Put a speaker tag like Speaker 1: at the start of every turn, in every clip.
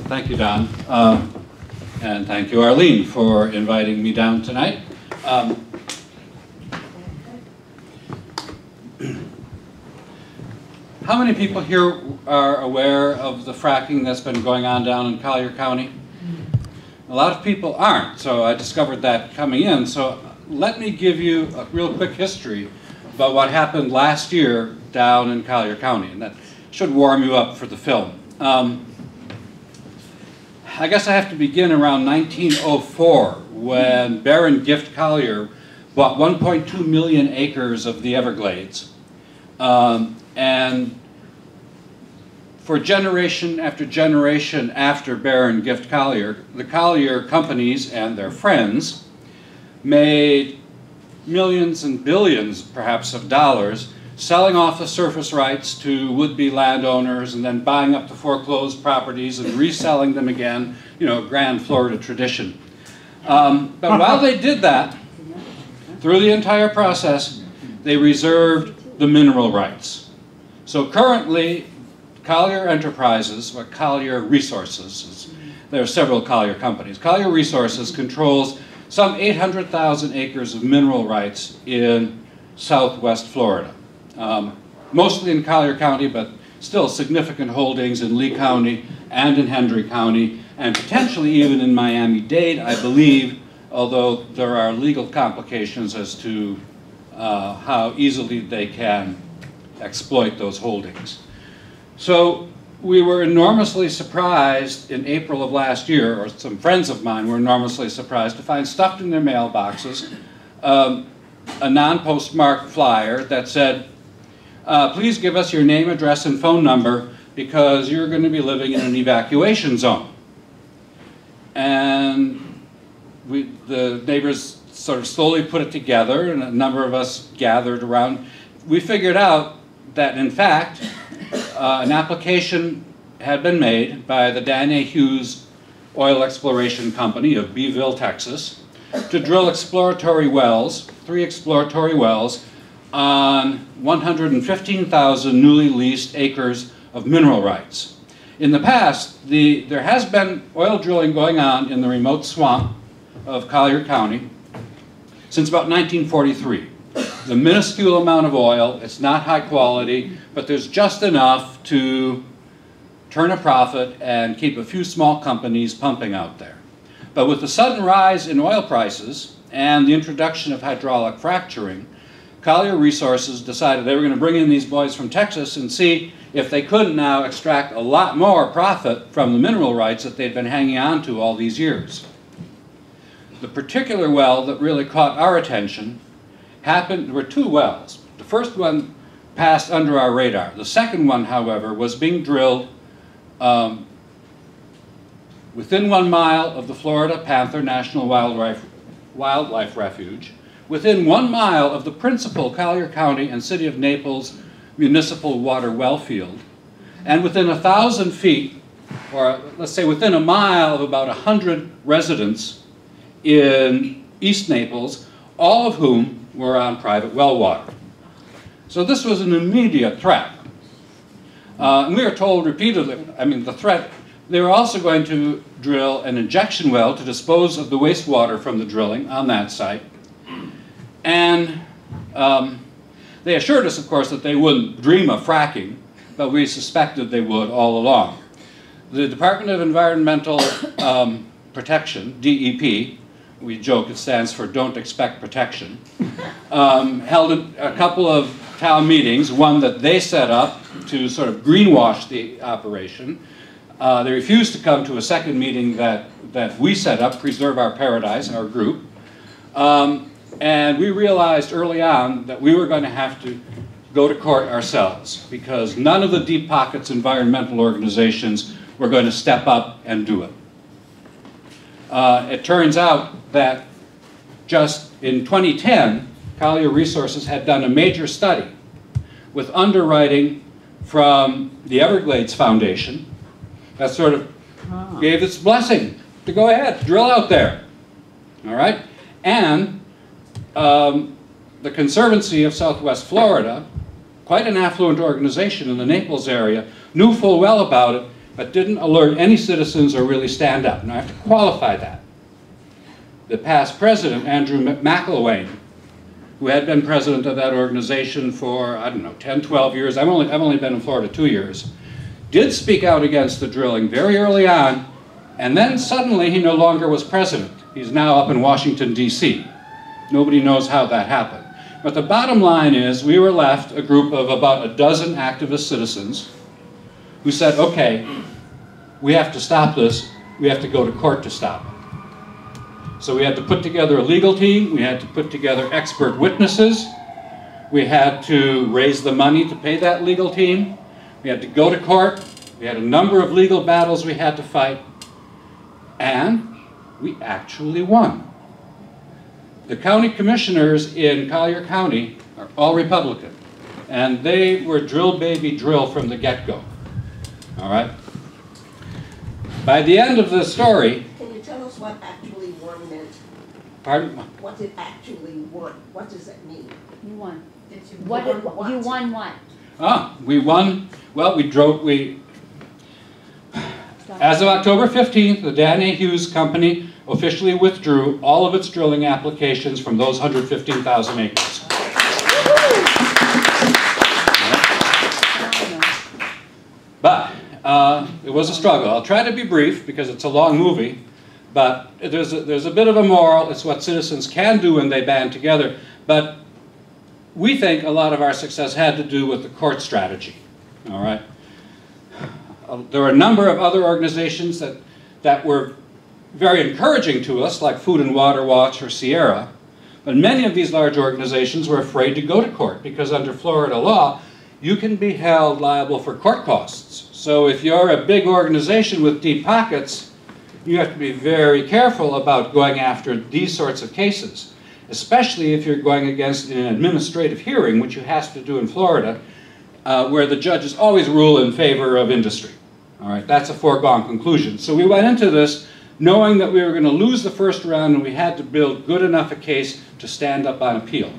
Speaker 1: Thank you, Don. And thank you, Arlene, for inviting me down tonight. How many people here are aware of the fracking that's been going on down in Collier County? A lot of people aren't, so I discovered that coming in. So let me give you a real quick history about what happened last year down in Collier County, and that should warm you up for the film. I guess I have to begin around 1904 when Baron Gift Collier bought 1.2 million acres of the Everglades. And for generation after Baron Gift Collier, the Collier companies and their friends made millions and billions, perhaps, of dollars selling off the surface rights to would-be landowners and then buying up the foreclosed properties and reselling them again, you know, grand Florida tradition. But while they did that, through the entire process, they reserved the mineral rights. So currently, Collier Enterprises, or Collier Resources, there are several Collier companies. Collier Resources controls some 800,000 acres of mineral rights in southwest Florida. Mostly in Collier County, but still significant holdings in Lee County and in Hendry County, and potentially even in Miami-Dade, I believe, although there are legal complications as to how easily they can exploit those holdings. So we were enormously surprised in April of last year, or some friends of mine were enormously surprised to find stuffed in their mailboxes a non-postmarked flyer that said, please give us your name, address, and phone number because you're going to be living in an evacuation zone. And the neighbors sort of slowly put it together, and a number of us gathered around. We figured out that, in fact, an application had been made by the Dan A. Hughes Oil Exploration Company of Beeville, Texas, to drill exploratory wells, 3 exploratory wells, on 115,000 newly leased acres of mineral rights. In the past, there has been oil drilling going on in the remote swamp of Collier County since about 1943. It's a minuscule amount of oil, it's not high quality, but there's just enough to turn a profit and keep a few small companies pumping out there. But with the sudden rise in oil prices and the introduction of hydraulic fracturing, Collier Resources decided they were going to bring in these boys from Texas and see if they couldn't now extract a lot more profit from the mineral rights that they'd been hanging on to all these years. The particular well that really caught our attention happened, there were 2 wells. The first one passed under our radar. The second one, however, was being drilled within 1 mile of the Florida Panther National Wildlife Refuge, within 1 mile of the principal Collier County and City of Naples municipal water well field, and within 1,000 feet, or let's say within a mile of about 100 residents in East Naples, all of whom were on private well water. So this was an immediate threat. And we were told repeatedly, I mean, the threat, they were also going to drill an injection well to dispose of the wastewater from the drilling on that site. And they assured us, of course, that they wouldn't dream of fracking, but we suspected they would all along. The Department of Environmental Protection, DEP, we joke it stands for Don't Expect Protection, held a couple of town meetings, one that they set up to sort of greenwash the operation. They refused to come to a second meeting that we set up, Preserve Our Paradise, our group. And we realized early on that we were going to have to go to court ourselves because none of the Deep Pockets environmental organizations were going to step up and do it. It turns out that just in 2010, Collier Resources had done a major study with underwriting from the Everglades Foundation that sort of gave its blessing to go ahead, drill out there. All right? And the Conservancy of Southwest Florida, quite an affluent organization in the Naples area, knew full well about it but didn't alert any citizens or really stand up. And I have to qualify that. The past president, Andrew McIlwain, who had been president of that organization for, I don't know, 10, 12 years, I've only been in Florida 2 years, did speak out against the drilling very early on, and then suddenly he no longer was president. He's now up in Washington, D.C. Nobody knows how that happened. But the bottom line is we were left a group of about a dozen activist citizens who said, okay, we have to stop this. We have to go to court to stop it. So we had to put together a legal team. We had to put together expert witnesses. We had to raise the money to pay that legal team. We had to go to court. We had a number of legal battles we had to fight. And we actually won. The county commissioners in Collier County are all Republican. And they were drill baby drill from the get-go. All right? By the end of the story...
Speaker 2: Can you tell us what actually won meant?
Speaker 1: Pardon?
Speaker 2: What did actually won? What does that mean?
Speaker 3: You won.
Speaker 2: Did you
Speaker 3: What
Speaker 2: won
Speaker 3: did,
Speaker 2: what?
Speaker 3: you won what?
Speaker 1: Ah, we won. Well, as of October 15th, the Dan A. Hughes Company officially withdrew all of its drilling applications from those 115,000 acres. But it was a struggle. I'll try to be brief because it's a long movie, but there's a bit of a moral. It's what citizens can do when they band together. But we think a lot of our success had to do with the court strategy. All right. There were a number of other organizations that were very encouraging to us, like Food and Water Watch or Sierra. But many of these large organizations were afraid to go to court because under Florida law, you can be held liable for court costs. So if you're a big organization with deep pockets, you have to be very careful about going after these sorts of cases, especially if you're going against an administrative hearing, which you have to do in Florida, where the judges always rule in favor of industry. All right, that's a foregone conclusion. So we went into this knowing that we were going to lose the first round and we had to build good enough a case to stand up on appeal.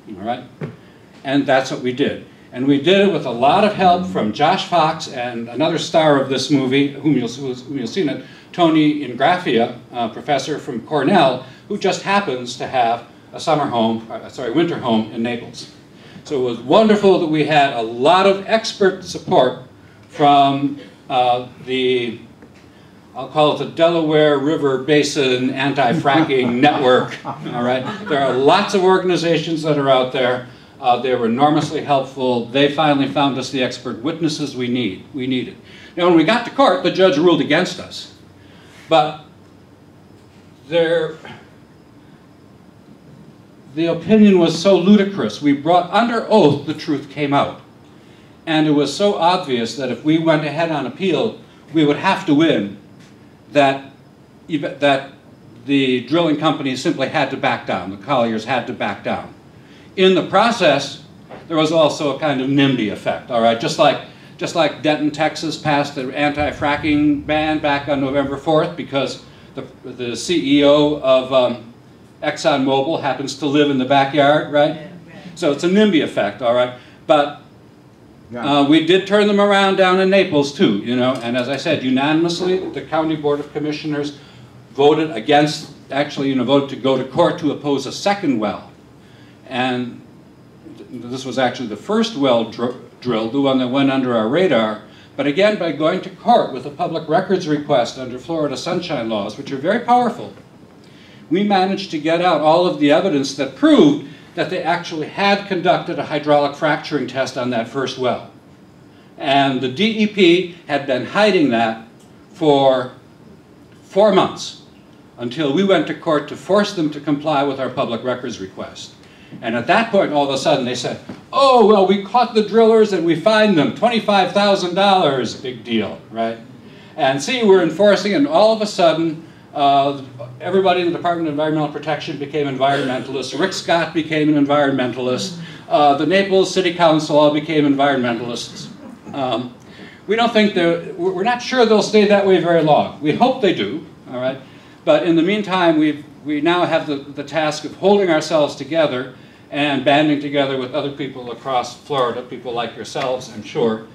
Speaker 1: All right? And that's what we did. And we did it with a lot of help from Josh Fox and another star of this movie, whom you'll see in it, Tony Ingraffia, a professor from Cornell, who just happens to have a winter home in Naples. So it was wonderful that we had a lot of expert support from I'll call it the Delaware River Basin Anti-Fracking Network. All right, there are lots of organizations that are out there. They were enormously helpful. They finally found us the expert witnesses we needed. Now, when we got to court, the judge ruled against us, but the opinion was so ludicrous. We brought under oath, the truth came out. And it was so obvious that if we went ahead on appeal, we would have to win, that the drilling companies simply had to back down. The Colliers had to back down. In the process, there was also a kind of NIMBY effect, all right? Just like Denton, Texas passed the anti-fracking ban back on November 4th because the CEO of ExxonMobil happens to live in the backyard, right? So it's a NIMBY effect, all right? But we did turn them around down in Naples too, you know, and as I said, unanimously, the County Board of Commissioners voted against, actually, voted to go to court to oppose a second well. And this was actually the first well drilled, the one that went under our radar. But again, by going to court with a public records request under Florida Sunshine Laws, which are very powerful, we managed to get out all of the evidence that proved that they actually had conducted a hydraulic fracturing test on that first well. And the DEP had been hiding that for 4 months until we went to court to force them to comply with our public records request. And at that point, all of a sudden, they said, oh, well, we caught the drillers and we fined them $25,000, big deal, right? And see, we're enforcing, and all of a sudden, everybody in the Department of Environmental Protection became environmentalists. Rick Scott became an environmentalist. The Naples City Council all became environmentalists. We don't think we're not sure they'll stay that way very long. We hope they do, all right? But in the meantime, we now have the task of holding ourselves together and banding together with other people across Florida, people like yourselves, I'm sure,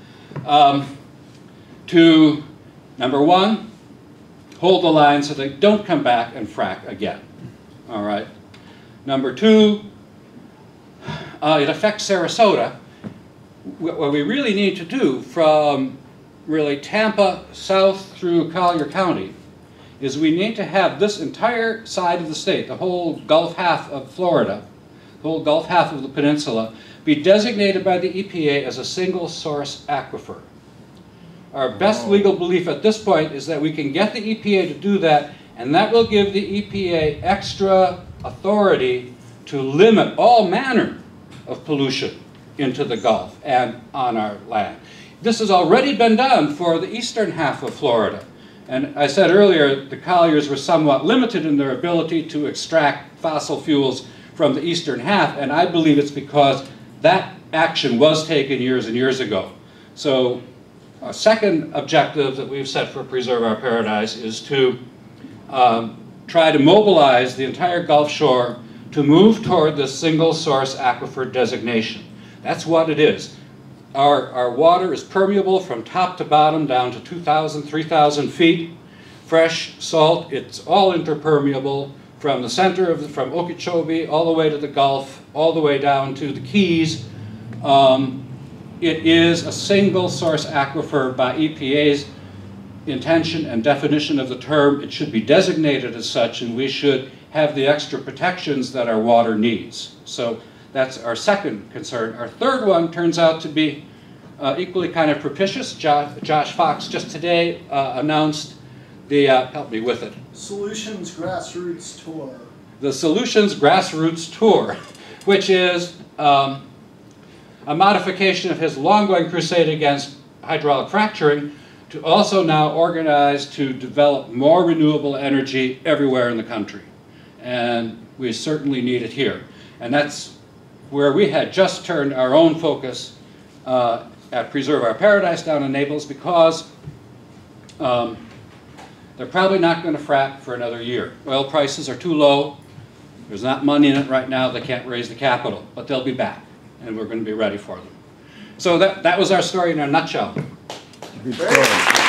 Speaker 1: to, number one, hold the line so they don't come back and frack again. All right. Number two, it affects Sarasota. What we really need to do from really Tampa south through Collier County is we need to have this entire side of the state, the whole Gulf half of Florida, the whole Gulf half of the peninsula, be designated by the EPA as a single source aquifer. Our best legal belief at this point is that we can get the EPA to do that, and that will give the EPA extra authority to limit all manner of pollution into the Gulf and on our land. This has already been done for the eastern half of Florida. And I said earlier, the colliers were somewhat limited in their ability to extract fossil fuels from the eastern half, and I believe it's because that action was taken years and years ago. So our second objective that we've set for Preserve Our Paradise is to try to mobilize the entire Gulf Shore to move toward this single source aquifer designation. That's what it is. Our water is permeable from top to bottom down to 2,000, 3,000 feet. Fresh, salt, it's all interpermeable from the center of from Okeechobee all the way to the Gulf, all the way down to the Keys. It is a single source aquifer by EPA's intention and definition of the term. It should be designated as such, and we should have the extra protections that our water needs. So that's our second concern. Our third one turns out to be equally kind of propitious. Josh Fox just today announced the, help me with it.
Speaker 3: Solutions Grassroots Tour.
Speaker 1: The Solutions Grassroots Tour, which is a modification of his long-going crusade against hydraulic fracturing to also now organize to develop more renewable energy everywhere in the country. And we certainly need it here. And that's where we had just turned our own focus at Preserve Our Paradise down in Naples, because they're probably not going to frack for another year. Oil prices are too low. There's not money in it right now. They can't raise the capital, but they'll be back, and we're going to be ready for them. So that was our story in a nutshell.
Speaker 4: Good story.